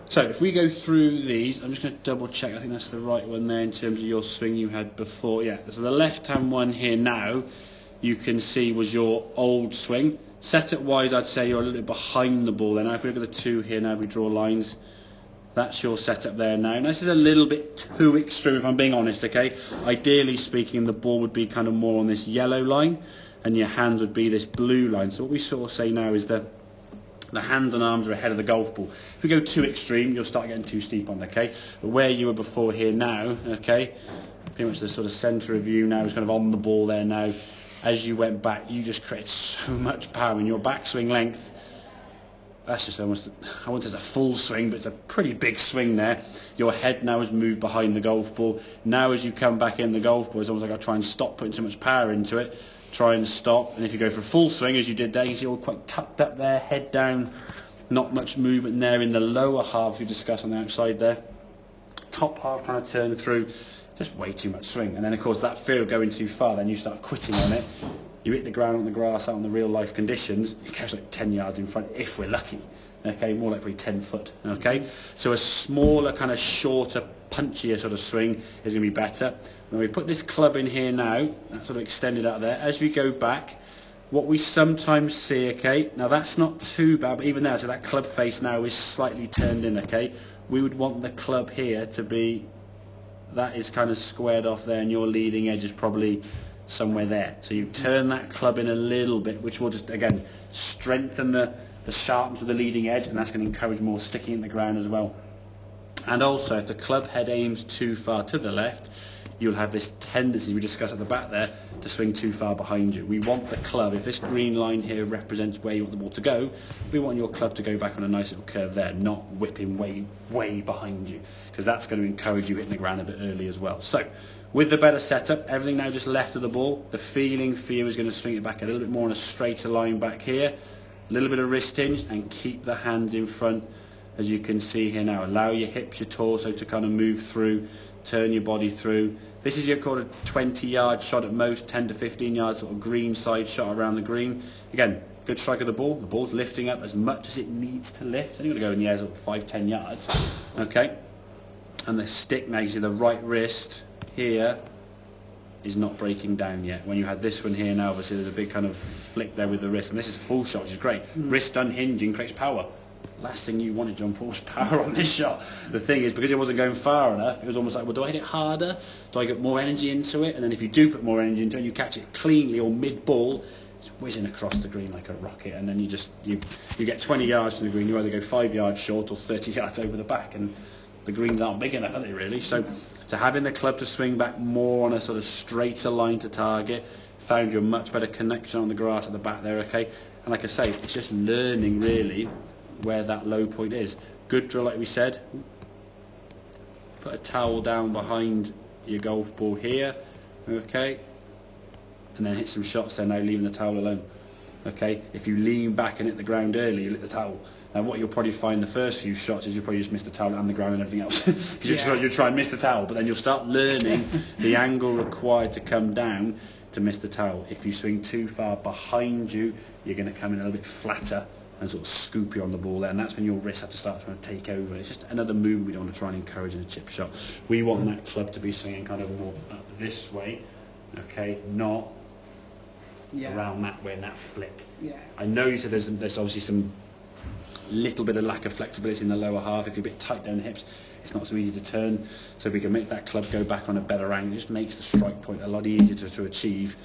So if we go through these, I'm just going to double check, I think that's the right one there in terms of your swing you had before. Yeah, so the left hand one here now, you can see was your old swing. Setup wise, I'd say you're a little bit behind the ball there. Now if we look at the two here, now we draw lines, that's your setup there now. And this is a little bit too extreme if I'm being honest, okay? Ideally speaking, the ball would be kind of more on this yellow line and your hand would be this blue line. So what we sort of say now is that the hands and arms are ahead of the golf ball. If we go too extreme, you'll start getting too steep on, okay? But where you were before here now, okay, pretty much the sort of centre of you now is kind of on the ball there now. As you went back, you just created so much power in your backswing length. That's just almost, I wouldn't say it's a full swing, but it's a pretty big swing there. Your head now has moved behind the golf ball. Now as you come back in the golf ball, it's almost like I try and stop putting too much power into it. Try and stop, and if you go for a full swing as you did there, you see all quite tucked up there, head down, not much movement there in the lower half we discussed on the outside there. Top half trying to turn through, just way too much swing. And then of course that fear of going too far, then you start quitting on it. You hit the ground on the grass out in the real life conditions, it goes like 10 yards in front if we're lucky. Okay, more like probably 10 foot. Okay, so a smaller, kind of shorter, punchier sort of swing is going to be better. When we put this club in here now, that's sort of extended out there. As we go back, what we sometimes see, okay, now that's not too bad, but even there, so that club face now is slightly turned in, okay. We would want the club here to be, that is kind of squared off there, and your leading edge is probably somewhere there. So you turn that club in a little bit, which will just, again, strengthen the sharpness of the leading edge, and that's going to encourage more sticking in the ground as well. And also, if the club head aims too far to the left, you'll have this tendency we discussed at the back there to swing too far behind you. We want the club, if this green line here represents where you want the ball to go, we want your club to go back on a nice little curve there, not whipping way behind you, because that's going to encourage you hitting the ground a bit early as well. So with the better setup, everything now just left of the ball, the feeling for you is going to swing it back a little bit more on a straighter line back here, a little bit of wrist hinge, and keep the hands in front. As you can see here now, allow your hips, your torso to kind of move through, turn your body through. This is your kind of 20-yard shot at most, 10 to 15 yards sort of green side shot around the green. Again, good strike of the ball. The ball's lifting up as much as it needs to lift. It's only going to go in the air sort of 5-10 yards. Okay, and the stick now, you see the right wrist here is not breaking down yet. When you had this one here now, obviously there's a big kind of flick there with the wrist, and this is a full shot, which is great. Wrist unhinging creates power. Last thing you wanted, John Paul, was power on this shot. The thing is, because it wasn't going far enough, it was almost like, well, do I hit it harder? Do I get more energy into it? And then if you do put more energy into it, and you catch it cleanly or mid-ball, it's whizzing across the green like a rocket, and then you get 20 yards to the green. You either go 5 yards short or 30 yards over the back, and the greens aren't big enough, are they really? So having the club to swing back more on a sort of straighter line to target found you a much better connection on the grass at the back there, okay? And like I say, it's just learning really where that low point is. Good drill, like we said. Put a towel down behind your golf ball here, okay? And then hit some shots there now, leaving the towel alone. Okay, if you lean back and hit the ground early, you hit the towel. And what you'll probably find the first few shots is you'll probably just miss the towel and the ground and everything else. Because you'll try and miss the towel, but then you'll start learning the angle required to come down to miss the towel. If you swing too far behind you, you're going to come in a little bit flatter and sort of scoop you on the ball there, and that's when your wrists have to start trying to take over. It's just another move we don't want to try and encourage in a chip shot. We want that club to be swinging kind of more up this way, okay, not around that way and that flick. I know you said there's obviously some little bit of lack of flexibility in the lower half. If you're a bit tight down the hips, it's not so easy to turn. So if we can make that club go back on a better angle, it just makes the strike point a lot easier to achieve.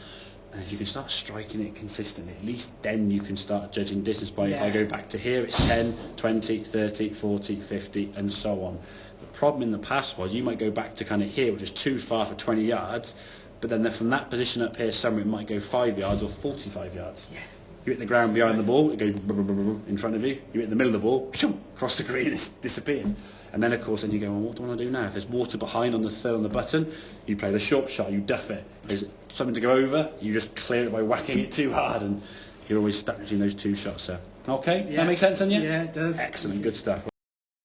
And if you can start striking it consistently, at least then you can start judging distance by, if I go back to here, it's 10, 20, 30, 40, 50, and so on. The problem in the past was you might go back to kind of here, which is too far for 20 yards, but then from that position up here somewhere it might go 5 yards or 45 yards. You hit the ground behind the ball, it goes in front of you. You hit the middle of the ball, across the green, it's disappeared. And then, of course, then you go, well, what do I want to do now? If there's water behind on the third on the button, you play the short shot, you duff it. If there's something to go over, you just clear it by whacking it too hard, and you're always stuck between those two shots, sir. Okay, that makes sense then, yeah? Yeah, it does. Excellent, good stuff.